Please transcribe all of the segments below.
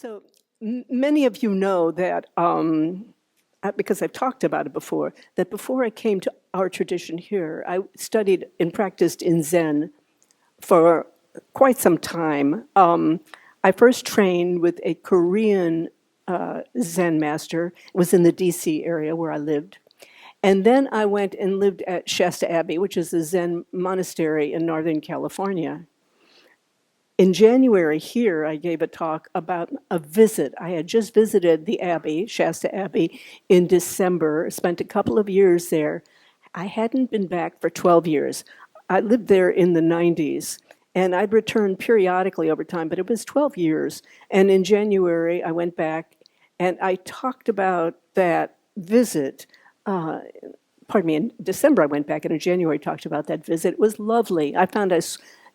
So many of you know that, because I've talked about it before, that before I came to our tradition here, I studied and practiced in Zen for quite some time. I first trained with a Korean Zen master. It was in the DC area where I lived. And then I went and lived at Shasta Abbey, which is a Zen monastery in Northern California. In January here, I gave a talk about a visit. I had just visited the Abbey, Shasta Abbey, in December, spent a couple of years there. I hadn't been back for 12 years. I lived there in the 90s, and I'd returned periodically over time, but it was 12 years. And in January, I went back, and I talked about that visit. In December I went back, and in January I talked about that visit. It was lovely. I found I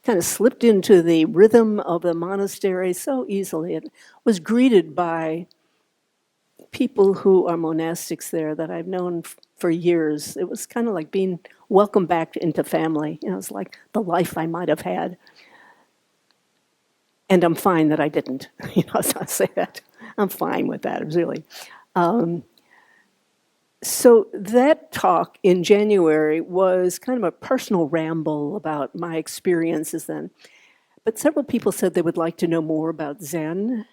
kind of slipped into the rhythm of the monastery so easily. It was greeted by people who are monastics there that I've known for years. It was kind of like being welcomed back into family. You know, it's like the life I might have had. And I'm fine that I didn't. You know, so I say that. I'm fine with that, really. So that talk in January was kind of a personal ramble about my experiences then. But several people said they would like to know more about Zen.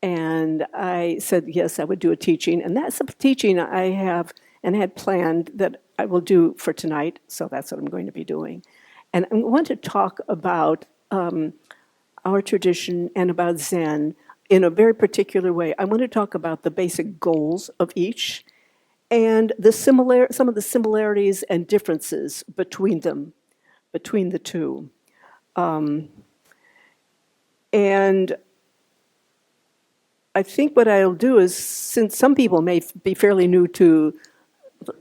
And I said, yes, I would do a teaching. And that's a teaching I have and had planned that I will do for tonight. So that's what I'm going to be doing. And I want to talk about our tradition and about Zen in a very particular way. I want to talk about the basic goals of each, and some of the similarities and differences between them, between the two. And I think what I'll do is, since some people may be fairly new to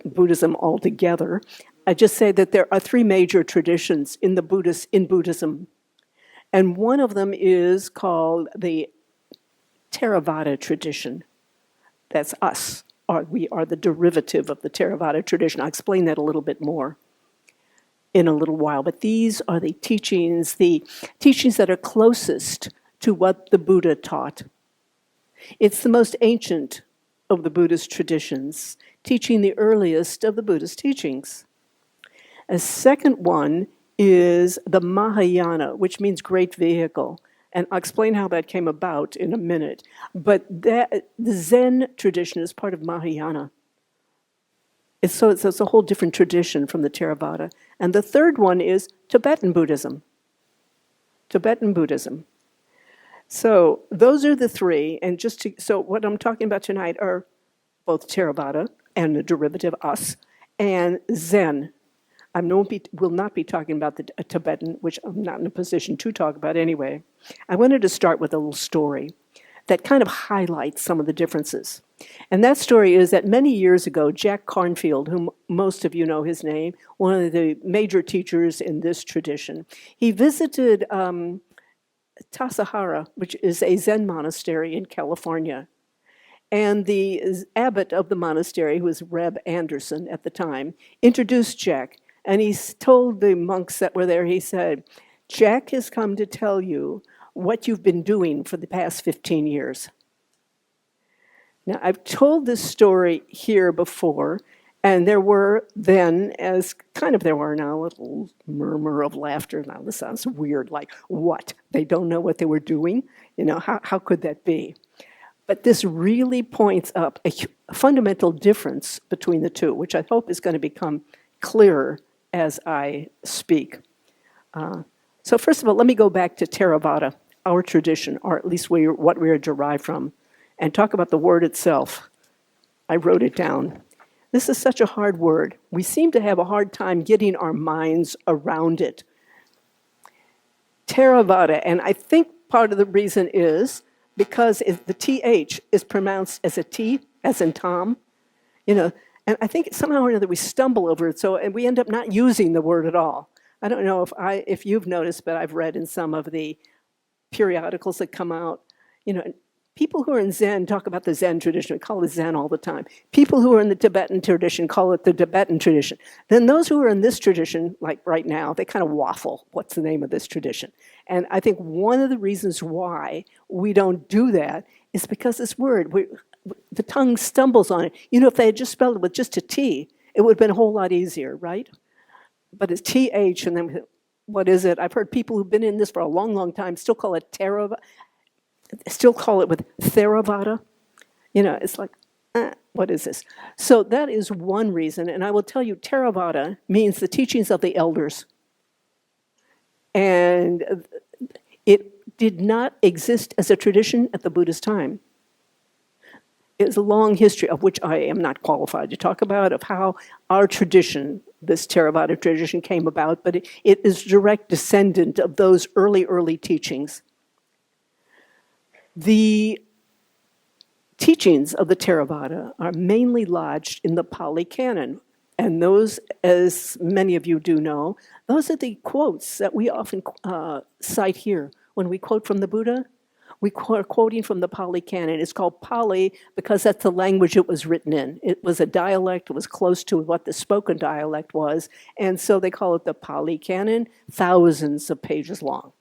Buddhism altogether, I just say that there are three major traditions in Buddhism. And one of them is called the Theravada tradition. That's us. We are the derivative of the Theravada tradition. I'll explain that a little bit more in a little while. But these are the teachings that are closest to what the Buddha taught. It's the most ancient of the Buddhist traditions, teaching the earliest of the Buddhist teachings. A second one is the Mahayana, which means great vehicle. And I'll explain how that came about in a minute. But the Zen tradition is part of Mahayana. It's a whole different tradition from the Theravada. And the third one is Tibetan Buddhism. Tibetan Buddhism. So those are the three. And so what I'm talking about tonight are both Theravada and the derivative us, and Zen. I will not be talking about the Tibetan, which I'm not in a position to talk about anyway. I wanted to start with a little story that kind of highlights some of the differences. And that story is that many years ago, Jack Kornfield, whom most of you know his name, one of the major teachers in this tradition, he visited Tassajara, which is a Zen monastery in California. And the abbot of the monastery, who was Reb Anderson at the time, introduced Jack. And he told the monks that were there, he said, Jack has come to tell you what you've been doing for the past 15 years. Now, I've told this story here before, and there were then, as kind of there are now, a little murmur of laughter. Now, this sounds weird, like, what? They don't know what they were doing? You know, how could that be? But this really points up a fundamental difference between the two, which I hope is going to become clearer as I speak. So first of all, let me go back to Theravada, our tradition, or at least what we are derived from, and talk about the word itself. I wrote it down. This is such a hard word. We seem to have a hard time getting our minds around it. Theravada, and I think part of the reason is because the TH is pronounced as a T, as in Tom, you know. And I think somehow or another we stumble over it, and we end up not using the word at all. I don't know if you've noticed, but I've read in some of the periodicals that come out, you know, People who are in Zen talk about the Zen tradition. We call it Zen all the time. People who are in the Tibetan tradition call it the Tibetan tradition. Then those who are in this tradition, like right now, they kind of waffle. What's the name of this tradition? And I think one of the reasons why we don't do that is because this word, the tongue stumbles on it. You know, if they had just spelled it with just a T, it would have been a whole lot easier, right? But it's TH, and then what is it? I've heard people who've been in this for a long, long time still call it Tera, still call it with Theravada. You know, it's like, what is this? So that is one reason, and I will tell you, Theravada means the teachings of the elders. And it did not exist as a tradition at the Buddha's time. It's a long history of which I am not qualified to talk about, of how our tradition, this Theravada tradition, came about, but it is direct descendant of those early teachings. The teachings of the Theravada are mainly lodged in the Pali Canon, and those, as many of you do know, those are the quotes that we often cite here. When we quote from the Buddha, we are quoting from the Pali Canon. It's called Pali because that's the language it was written in. It was a dialect. It was close to what the spoken dialect was, and so they call it the Pali Canon, thousands of pages long.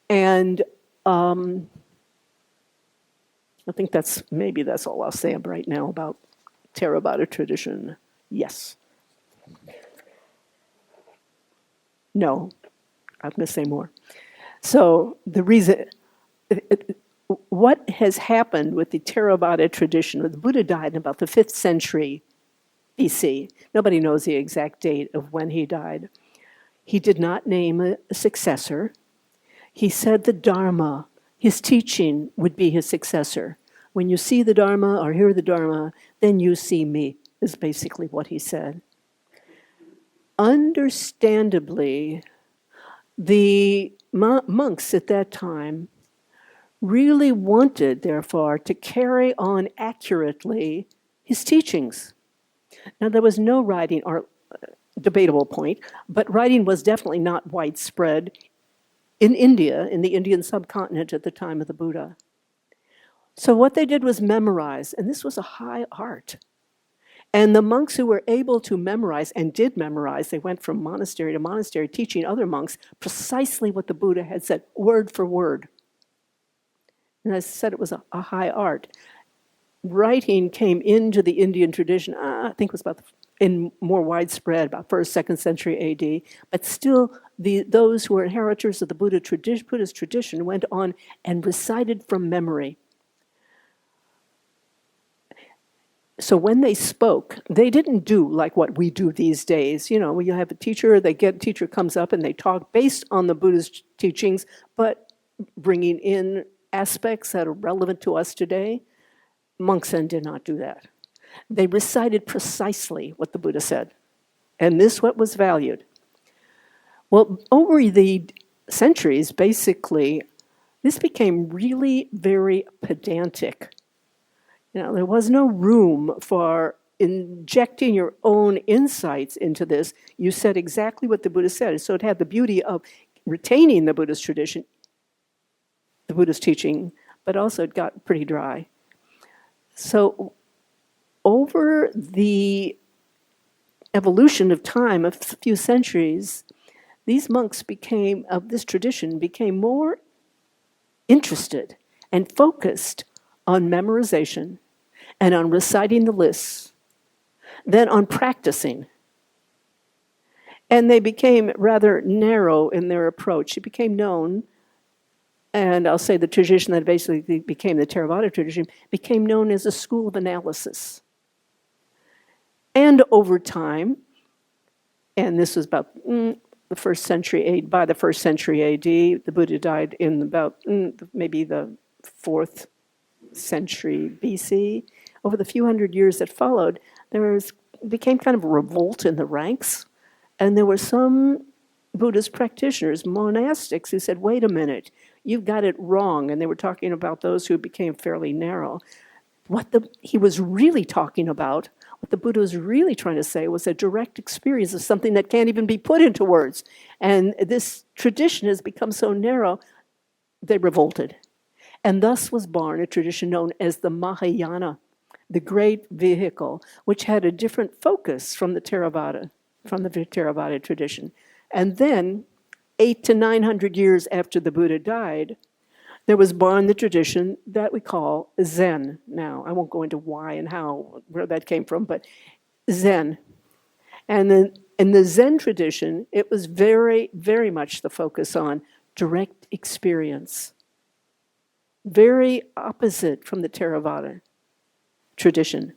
And I think that's all I'll say right now about Theravada tradition. Yes. No, I'm going to say more. So the reason, what has happened with the Theravada tradition, the Buddha died in about the 5th century BC. Nobody knows the exact date of when he died. He did not name a successor. He said the Dharma, his teaching, would be his successor. When you see the Dharma or hear the Dharma, then you see me, is basically what he said. Understandably, the monks at that time really wanted, therefore, to carry on accurately his teachings. Now, there was no writing, or debatable point, but writing was definitely not widespread in India, in the Indian subcontinent at the time of the Buddha. So what they did was memorize, and this was a high art. And the monks who were able to memorize, and did memorize, they went from monastery to monastery teaching other monks precisely what the Buddha had said, word for word. And as I said, it was a high art. Writing came into the Indian tradition, I think it was about in more widespread, about 1st, 2nd century AD, but still those who were inheritors of the Buddhist tradition went on and recited from memory. So when they spoke, they didn't do like what we do these days. You know, when you have a teacher, teacher comes up and they talk based on the Buddhist teachings, but bringing in aspects that are relevant to us today. Monks then did not do that. They recited precisely what the Buddha said, and this what was valued. Well, over the centuries, basically, this became really very pedantic. You know, there was no room for injecting your own insights into this. You said exactly what the Buddha said. So it had the beauty of retaining the Buddhist tradition, the Buddhist teaching, but also it got pretty dry. So over the evolution of time, a few centuries, these monks of this tradition became more interested and focused on memorization and on reciting the lists than on practicing. And they became rather narrow in their approach. It became known, and I'll say the tradition that basically became the Theravada tradition, became known as a school of analysis. And over time, and this was about the 1st century, by the 1st century AD, the Buddha died in about maybe the 4th century BC. Over the few hundred years that followed, became kind of a revolt in the ranks, and there were some Buddhist practitioners, monastics, who said, wait a minute, you've got it wrong, and they were talking about those who became fairly narrow. What he was really talking about, what the Buddha was really trying to say, was a direct experience of something that can't even be put into words. And this tradition has become so narrow, they revolted. And thus was born a tradition known as the Mahayana, the great vehicle, which had a different focus from the Theravada, tradition. And then, 800 to 900 years after the Buddha died, there was born the tradition that we call Zen. Now, I won't go into why and how, where that came from, but Zen. And then in the Zen tradition, it was very, very much the focus on direct experience. Very opposite from the Theravada tradition.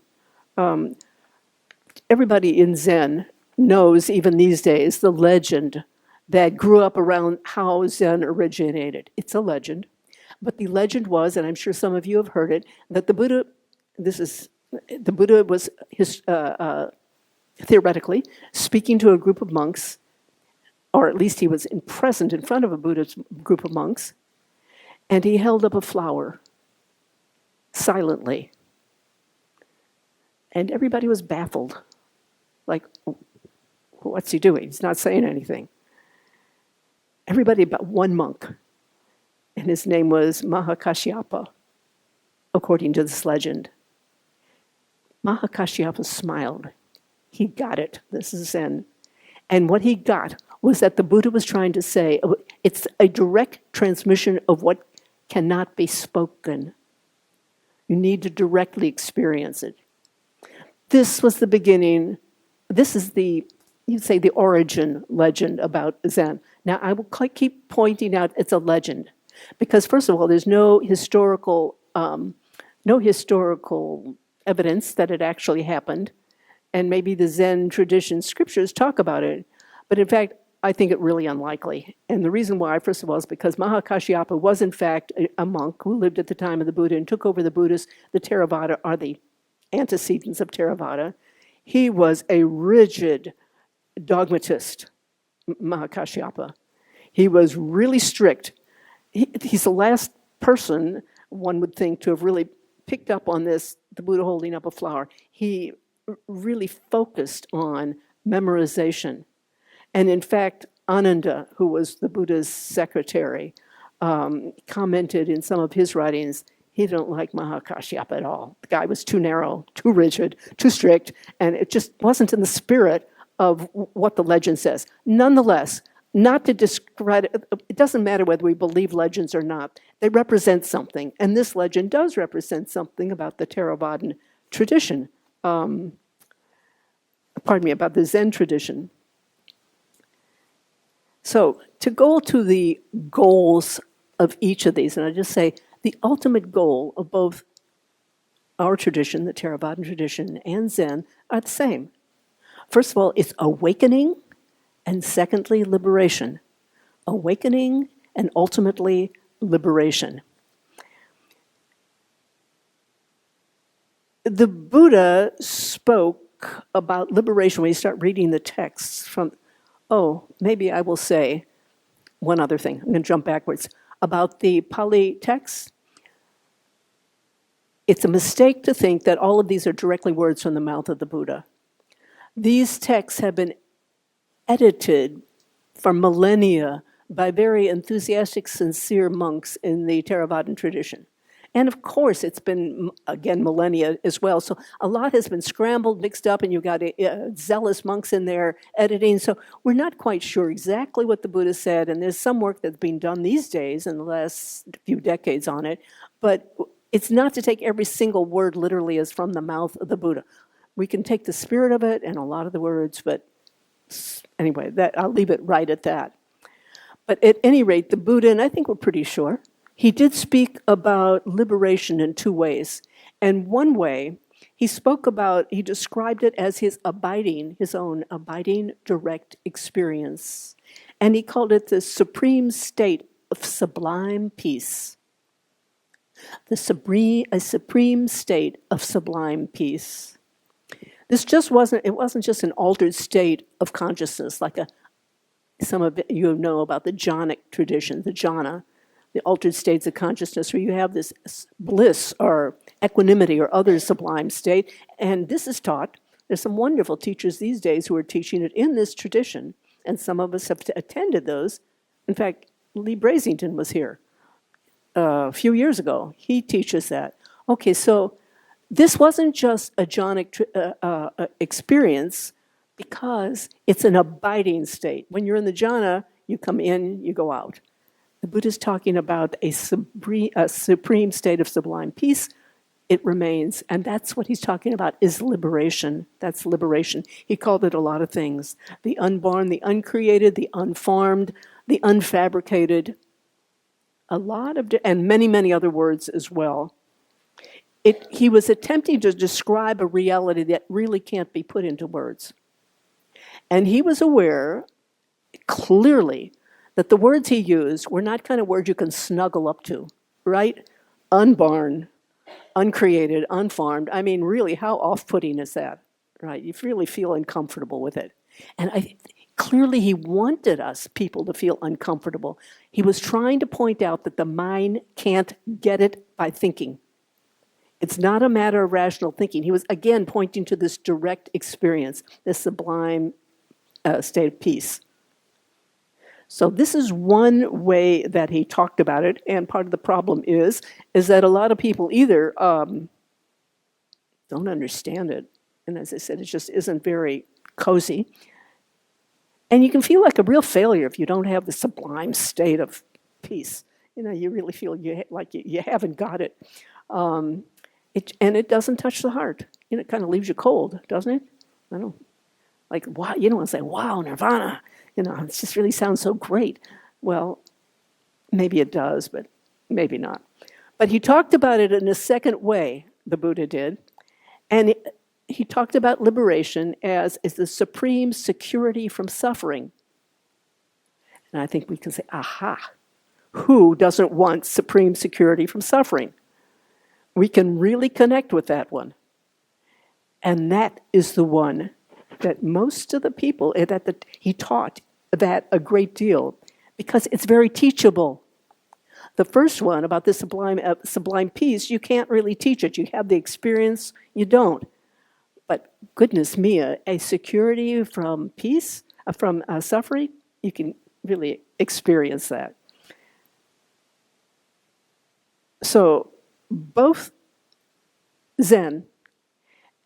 Everybody in Zen knows, even these days, the legend that grew up around how Zen originated. It's a legend. But the legend was, and I'm sure some of you have heard it, that the Buddha was theoretically speaking to a group of monks, or at least he was present in front of a Buddhist group of monks, and he held up a flower silently. And everybody was baffled. Like, what's he doing? He's not saying anything. Everybody but one monk, and his name was Mahakashyapa, according to this legend. Mahakashyapa smiled. He got it. This is Zen. And what he got was that the Buddha was trying to say, it's a direct transmission of what cannot be spoken. You need to directly experience it. This was the beginning. This is you'd say, the origin legend about Zen. Now, I will keep pointing out it's a legend. Because first of all, there's no historical evidence that it actually happened, and maybe the Zen tradition scriptures talk about it, but in fact, I think it really unlikely. And the reason why, first of all, is because Mahakashyapa was in fact a monk who lived at the time of the Buddha and took over the Buddhists. The Theravada are the antecedents of Theravada. He was a rigid dogmatist, Mahakashyapa. He was really strict. He's the last person, one would think, to have really picked up on this, the Buddha holding up a flower. He really focused on memorization. And in fact, Ananda, who was the Buddha's secretary, commented in some of his writings, he didn't like Mahakashyapa at all. The guy was too narrow, too rigid, too strict, and it just wasn't in the spirit of what the legend says. Nonetheless, not to discredit, it doesn't matter whether we believe legends or not, they represent something. And this legend does represent something about the Theravadan tradition, about the Zen tradition. So to go to the goals of each of these, and I just say the ultimate goal of both our tradition, the Theravadan tradition, and Zen are the same. First of all, it's awakening, and secondly, liberation. Awakening and ultimately liberation. The Buddha spoke about liberation when you start reading the texts from, maybe I will say one other thing. I'm going to jump backwards. About the Pali texts, it's a mistake to think that all of these are directly words from the mouth of the Buddha. These texts have been edited for millennia by very enthusiastic, sincere monks in the Theravadan tradition. And of course, it's been, again, millennia as well. So a lot has been scrambled, mixed up, and you've got zealous monks in there editing. So we're not quite sure exactly what the Buddha said, and there's some work that's being done these days in the last few decades on it. But it's not to take every single word literally as from the mouth of the Buddha. We can take the spirit of it and a lot of the words, but anyway, I'll leave it right at that. But at any rate, the Buddha, and I think we're pretty sure, he did speak about liberation in two ways. And one way, he described it as his own abiding direct experience. And he called it the supreme state of sublime peace. A supreme state of sublime peace. It wasn't just an altered state of consciousness, like some of you know about the jhanic tradition, the jhana, the altered states of consciousness where you have this bliss or equanimity or other sublime state. And this is taught. There's some wonderful teachers these days who are teaching it in this tradition, and some of us have attended those. In fact, Lee Brasington was here a few years ago. He teaches that. Okay, so this wasn't just a jhanic experience because it's an abiding state. When you're in the jhana, you come in, you go out. The Buddha is talking about a supreme state of sublime peace. It remains, and that's what he's talking about is liberation. That's liberation. He called it a lot of things. The unborn, the uncreated, the unformed, the unfabricated. A lot of, and many, many other words as well. He was attempting to describe a reality that really can't be put into words. And he was aware, clearly, that the words he used were not kind of words you can snuggle up to, right? Unborn, uncreated, unformed. I mean, really, how off-putting is that, right? You really feel uncomfortable with it. And clearly he wanted us, people, to feel uncomfortable. He was trying to point out that the mind can't get it by thinking. It's not a matter of rational thinking. He was, again, pointing to this direct experience, this sublime state of peace. So this is one way that he talked about it, and part of the problem is that a lot of people either don't understand it, and as I said, it just isn't very cozy. And you can feel like a real failure if you don't have the sublime state of peace. You know, you really feel like you haven't got it. And it doesn't touch the heart. You know, it kind of leaves you cold, doesn't it? I don't like, wow, you don't want to say, wow, nirvana. You know, it just really sounds so great. Well, maybe it does, but maybe not. But he talked about it in a second way, the Buddha did. And he talked about liberation as the supreme security from suffering. And I think we can say, aha, who doesn't want supreme security from suffering? We can really connect with that one. And that is the one that most of the people, he taught that a great deal, because it's very teachable. The first one about the sublime peace, you can't really teach it. You have the experience, you don't. But goodness me, a security from peace, from suffering, you can really experience that. So both Zen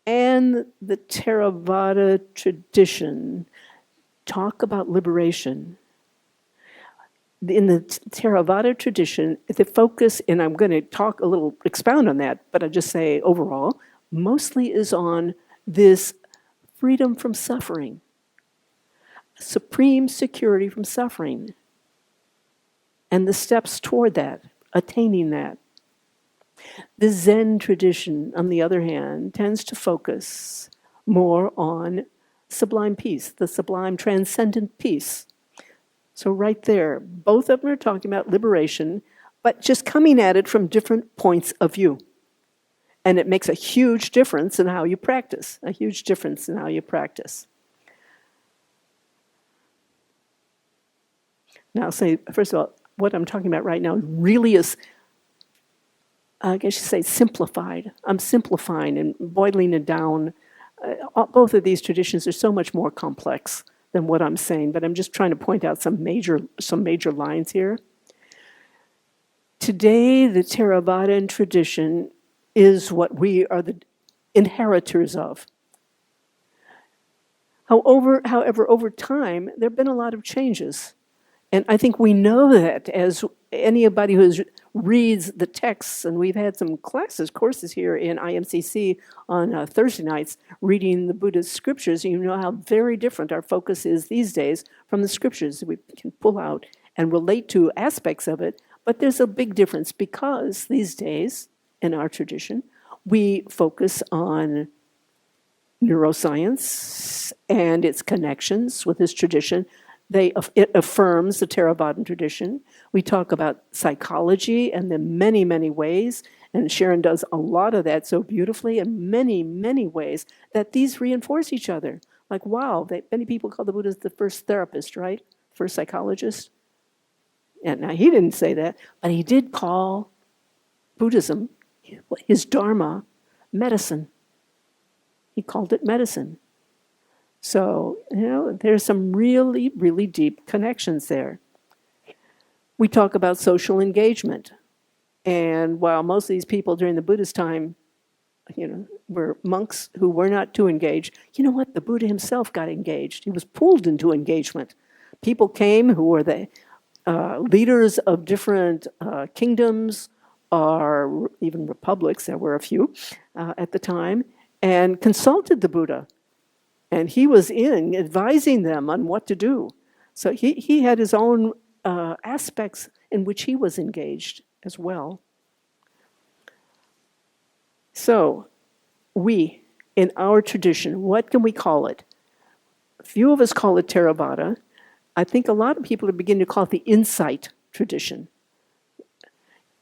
and the Theravada tradition talk about liberation. In the Theravada tradition, the focus, and I'm going to expound on that, but I just say overall, mostly is on this freedom from suffering, supreme security from suffering, and the steps toward that, attaining that. The Zen tradition, on the other hand, tends to focus more on sublime peace, the sublime transcendent peace. So right there, both of them are talking about liberation, but just coming at it from different points of view. And it makes a huge difference in how you practice, Now, first of all, what I'm talking about right now really is, I guess you say, simplified. I'm simplifying and boiling it down. Both of these traditions are so much more complex than what I'm saying, but I'm just trying to point out some major lines here. Today, the Theravada tradition is what we are the inheritors of. However, over time, there have been a lot of changes. And I think we know that as anybody who reads the texts, and we've had some courses here in IMCC on Thursday nights, reading the Buddhist scriptures, and you know how very different our focus is these days from the scriptures. We can pull out and relate to aspects of it, but there's a big difference because these days, in our tradition, we focus on neuroscience and its connections with this tradition. It affirms the Theravada tradition. We talk about psychology and the many, many ways, and Sharon does a lot of that so beautifully in many, many ways, that these reinforce each other. Like, wow, many people call the Buddha the first therapist, right? First psychologist. And now he didn't say that, but he did call Buddhism, his Dharma, medicine. He called it medicine. So, there's some really, really deep connections there. We talk about social engagement. And while most of these people during the Buddhist time, were monks who were not too engaged, you know what? The Buddha himself got engaged. He was pulled into engagement. People came who were the leaders of different kingdoms or even republics, there were a few at the time, and consulted the Buddha. And he was advising them on what to do. So he had his own aspects in which he was engaged as well. So we, in our tradition, what can we call it? A few of us call it Theravada. I think a lot of people are beginning to call it the insight tradition.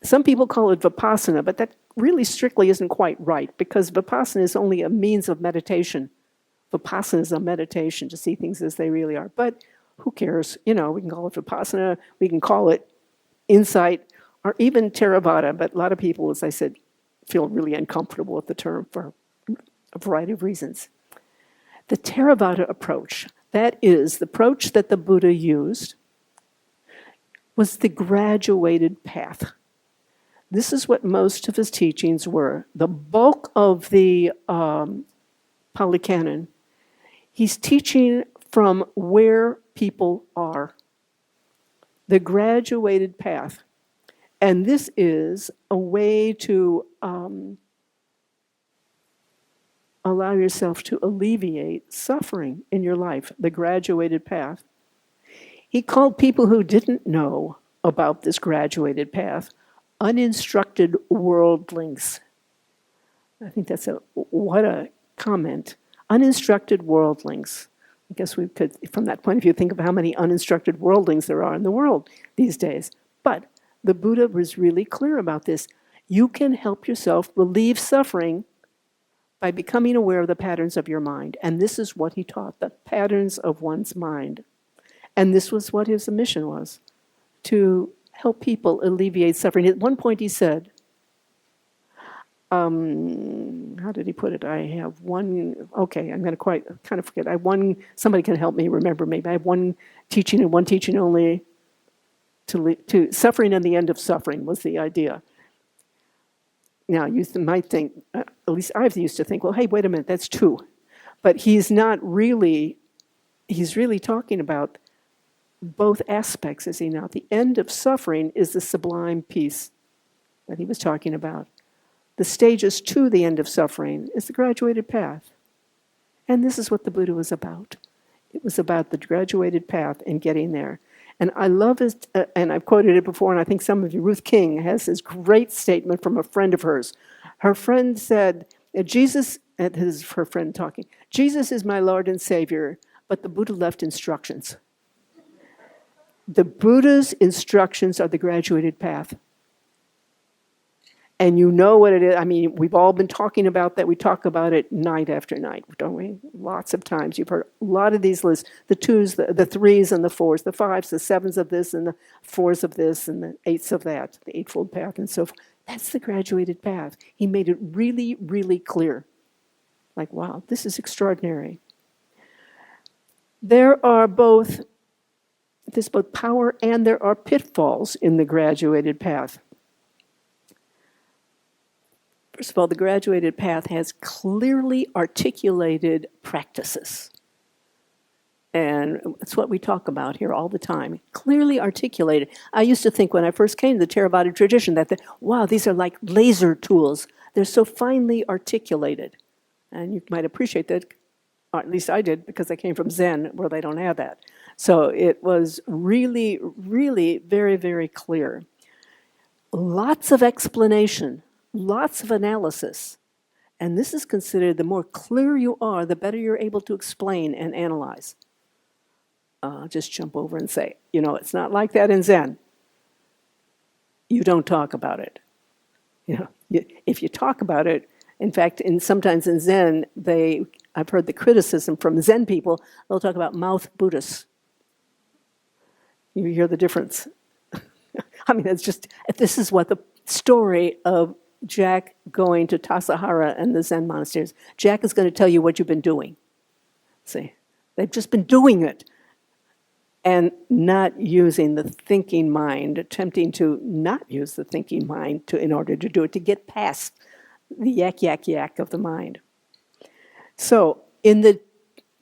Some people call it Vipassana, but that really strictly isn't quite right, because Vipassana is only a means of meditation. Vipassana is a meditation to see things as they really are. But who cares? We can call it Vipassana, we can call it insight, or even Theravada. But a lot of people, as I said, feel really uncomfortable with the term for a variety of reasons. The Theravada approach, that is, the approach that the Buddha used, was the graduated path. This is what most of his teachings were. The bulk of the Pali Canon, he's teaching from where people are. The graduated path. And this is a way to allow yourself to alleviate suffering in your life, the graduated path. He called people who didn't know about this graduated path uninstructed worldlings. I think what a comment. Uninstructed worldlings. I guess we could, from that point of view, think of how many uninstructed worldlings there are in the world these days. But the Buddha was really clear about this. You can help yourself relieve suffering by becoming aware of the patterns of your mind. And this is what he taught, the patterns of one's mind. And this was what his mission was, to help people alleviate suffering. At one point he said, how did he put it? I have one, okay, I'm going to kind of forget. Somebody can help me remember maybe. I have one teaching and one teaching only to suffering and the end of suffering was the idea. Now, you might think, at least I used to think, well, hey, wait a minute, that's two. But he's really talking about both aspects, is he not? The end of suffering is the sublime peace that he was talking about. The stages to the end of suffering is the graduated path. And this is what the Buddha was about. It was about the graduated path and getting there. And I love his, and I've quoted it before, and I think some of you, Ruth King has this great statement from a friend of hers. Her friend said, Jesus, and this is her friend talking, Jesus is my Lord and Savior, but the Buddha left instructions. The Buddha's instructions are the graduated path. And you know what it is. I mean, we've all been talking about that. We talk about it night after night, don't we? Lots of times. You've heard a lot of these lists, the twos, the threes and the fours, the fives, the sevens of this and the fours of this and the eights of that, the Eightfold Path and so forth. That's the graduated path. He made it really, really clear. Like, wow, this is extraordinary. There's both power and there are pitfalls in the graduated path. First of all, the graduated path has clearly articulated practices. And it's what we talk about here all the time. Clearly articulated. I used to think when I first came to the Theravada tradition that, wow, these are like laser tools. They're so finely articulated. And you might appreciate that, or at least I did, because I came from Zen, where they don't have that. So it was really, really very, very clear. Lots of explanation. Lots of analysis. And this is considered the more clear you are, the better you're able to explain and analyze. Just jump over and say, it's not like that in Zen. You don't talk about it. If you talk about it, in fact, sometimes in Zen, I've heard the criticism from Zen people, they'll talk about mouth Buddhists. You hear the difference. I mean, this is what the story of Jack going to Tassajara and the Zen monasteries. Jack is going to tell you what you've been doing. See, they've just been doing it. and not using the thinking mind, attempting to not use the thinking mind in order to do it, to get past the yak, yak, yak of the mind. So in the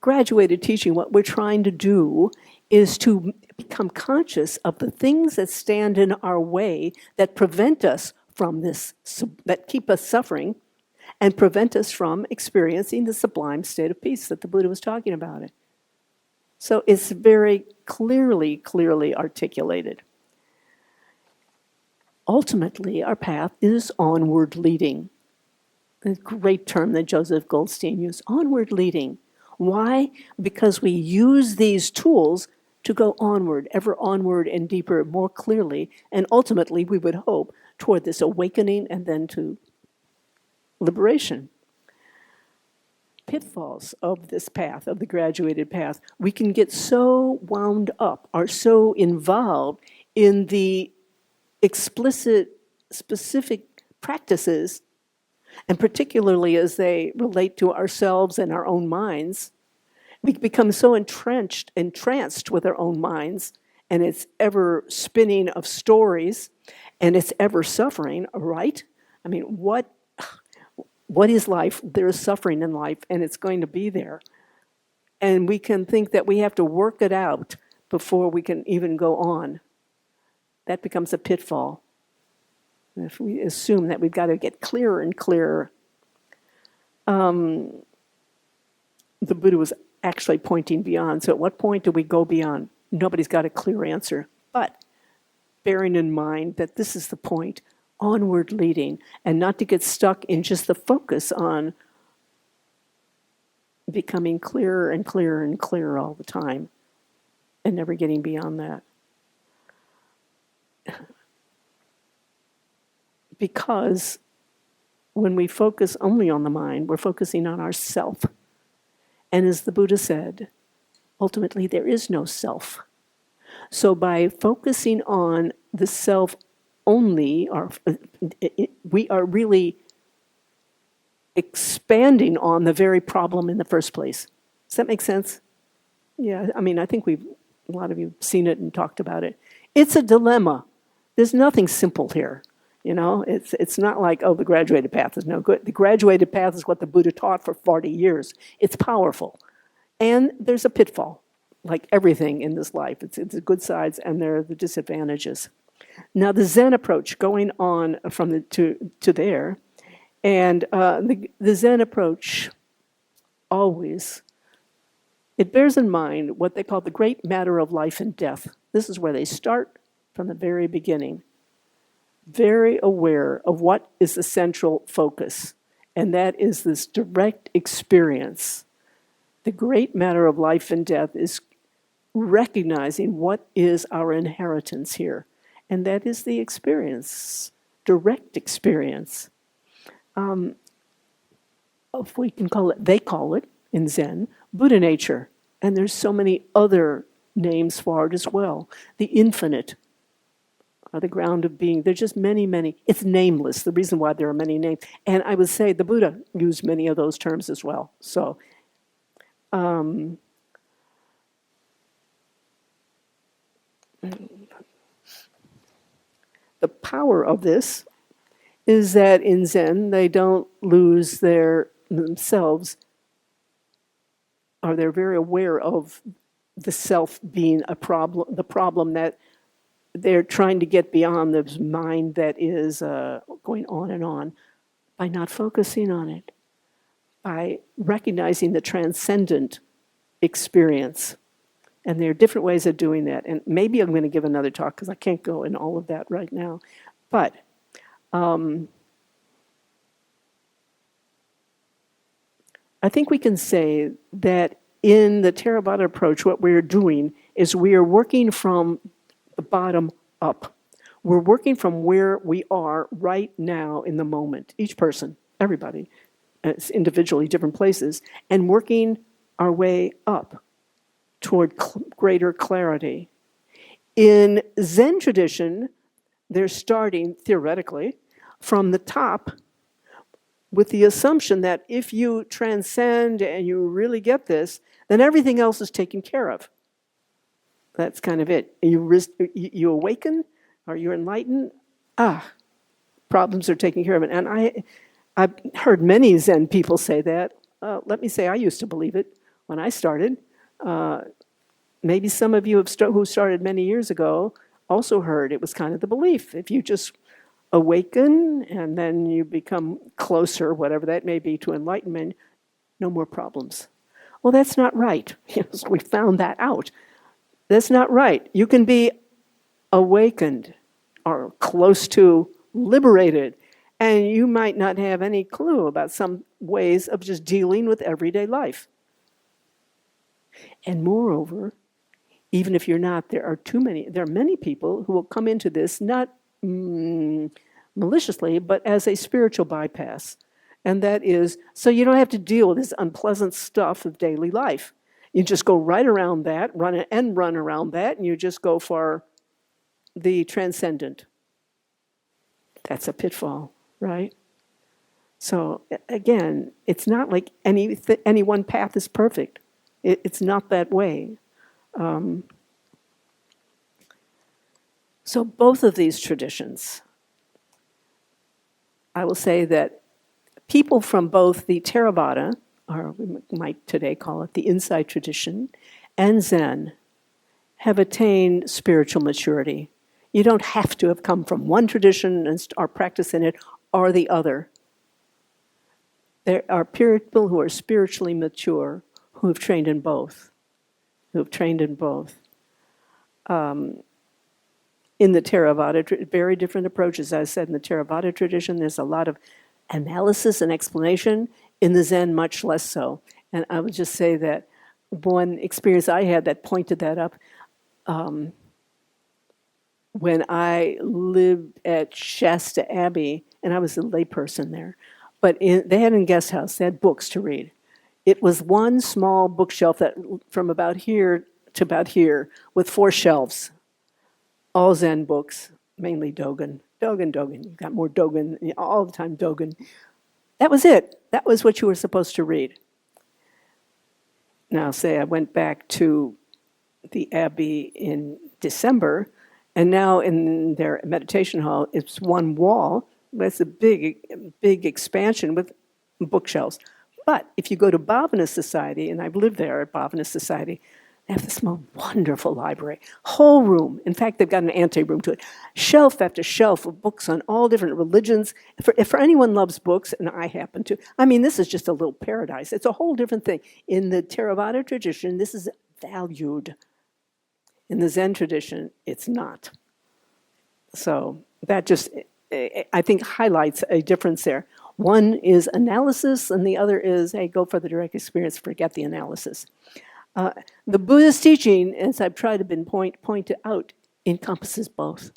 graduated teaching, what we're trying to do is to become conscious of the things that stand in our way that prevent us from this, that keep us suffering, and prevent us from experiencing the sublime state of peace that the Buddha was talking about. So it's very clearly articulated. Ultimately, our path is onward leading. A great term that Joseph Goldstein used, onward leading. Why? Because we use these tools to go onward, ever onward and deeper, more clearly, and ultimately, we would hope, toward this awakening and then to liberation. Pitfalls of this path, of the graduated path, we can get so wound up, or so involved in the explicit, specific practices, and particularly as they relate to ourselves and our own minds, we become so entranced with our own minds, and it's ever spinning of stories, and it's ever suffering, right? I mean, what is life? There is suffering in life, and it's going to be there. And we can think that we have to work it out before we can even go on. That becomes a pitfall. If we assume that we've got to get clearer and clearer. The Buddha was actually pointing beyond. So at what point do we go beyond? Nobody's got a clear answer. But bearing in mind that this is the point, onward leading, and not to get stuck in just the focus on becoming clearer and clearer and clearer all the time, and never getting beyond that. Because when we focus only on the mind, we're focusing on ourself. And as the Buddha said, ultimately there is no self. So by focusing on the self only, we are really expanding on the very problem in the first place. Does that make sense? Yeah, I mean, I think a lot of you have seen it and talked about it. It's a dilemma. There's nothing simple here. You know, it's not like, oh, the graduated path is no good. The graduated path is what the Buddha taught for 40 years. It's powerful. And there's a pitfall, like everything in this life. It's the good sides and there are the disadvantages. Now, the Zen approach, going on from to there, and the Zen approach always, it bears in mind what they call the great matter of life and death. This is where they start from the very beginning. Very aware of what is the central focus, and that is this direct experience. The great matter of life and death is recognizing what is our inheritance here, and that is the experience, direct experience. If we can call it, they call it in Zen, Buddha nature, and there's so many other names for it as well. The infinite, the ground of being. There's just many. It's nameless, the reason why there are many names. And I would say the Buddha used many of those terms as well. So, the power of this is that in Zen, they don't lose themselves, or they're very aware of the self being a problem, the problem that they're trying to get beyond this mind that is going on and on by not focusing on it, by recognizing the transcendent experience. And there are different ways of doing that. And maybe I'm going to give another talk because I can't go in all of that right now. But I think we can say that in the Theravada approach, what we're doing is we are working from the bottom up. We're working from where we are right now in the moment, each person, everybody, it's individually different places, and working our way up toward greater clarity. In Zen tradition, they're starting, theoretically, from the top with the assumption that if you transcend and you really get this, then everything else is taken care of. That's kind of it. You awaken, or you're enlightened, problems are taken care of. And I've heard many Zen people say that. Let me say, I used to believe it when I started. Maybe some of you who started many years ago also heard it was kind of the belief. If you just awaken and then you become closer, whatever that may be, to enlightenment, no more problems. Well, that's not right. So we found that out. That's not right. You can be awakened or close to liberated, and you might not have any clue about some ways of just dealing with everyday life. And moreover, even if you're not, there are many people who will come into this not maliciously, but as a spiritual bypass. And that is, so you don't have to deal with this unpleasant stuff of daily life. You just go right around that, run around that, and you just go for the transcendent. That's a pitfall, right? So again, it's not like any one path is perfect. It's not that way. So both of these traditions, I will say that people from both the Theravada, or we might today call it the Insight tradition, and Zen have attained spiritual maturity. You don't have to have come from one tradition and are practicing it or the other. There are people who are spiritually mature who have trained in both. In the Theravada, very different approaches. As I said, in the Theravada tradition, there's a lot of analysis and explanation. In the Zen, much less so. And I would just say that one experience I had that pointed that up, when I lived at Shasta Abbey, and I was a layperson there, but they had in guest house, they had books to read. It was one small bookshelf that from about here to about here with 4 shelves, all Zen books, mainly Dogen. Dogen. You got more Dogen, all the time Dogen. That was it. That was what you were supposed to read. Now, say I went back to the Abbey in December, and now in their meditation hall, it's one wall, but it's a big expansion with bookshelves. But if you go to Bhavana Society, and I've lived there at Bhavana Society, they have this most wonderful library, whole room. In fact, they've got an ante-room to it. Shelf after shelf of books on all different religions. For anyone loves books, and I happen to, this is just a little paradise. It's a whole different thing. In the Theravada tradition, this is valued. In the Zen tradition, it's not. So that just, I think, highlights a difference there. One is analysis, and the other is, hey, go for the direct experience, forget the analysis. The Buddhist teaching, as I've tried to point out, encompasses both.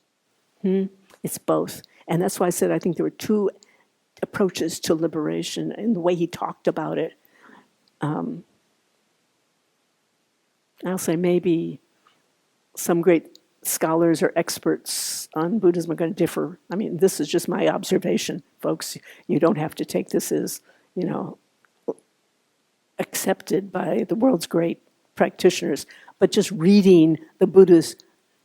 It's both. And that's why I said I think there were 2 approaches to liberation in the way he talked about it. I'll say maybe some great scholars or experts on Buddhism are going to differ. This is just my observation, folks. You don't have to take this as, accepted by the world's great practitioners, but just reading the Buddha's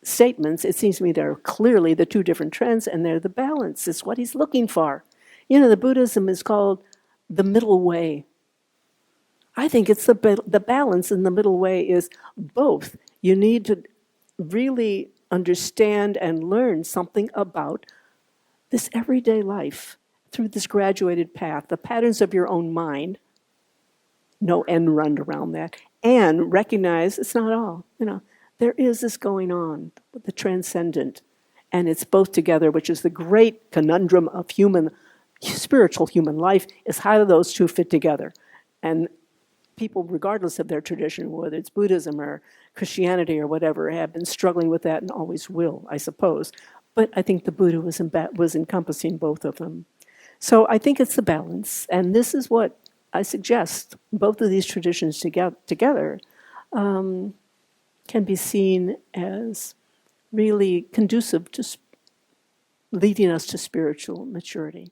statements, it seems to me there are clearly the 2 different trends, and they're the balance. It's what he's looking for. The Buddhism is called the middle way. I think it's the balance in the middle way is both. You need to really understand and learn something about this everyday life through this graduated path, the patterns of your own mind, no end run around that, and recognize it's not all. There is this going on, the transcendent, and it's both together, which is the great conundrum of spiritual human life, is how do those 2 fit together? And people, regardless of their tradition, whether it's Buddhism or Christianity or whatever, have been struggling with that and always will, I suppose. But I think the Buddha was encompassing both of them. So I think it's the balance, and this is what I suggest. Both of these traditions together can be seen as really conducive to leading us to spiritual maturity.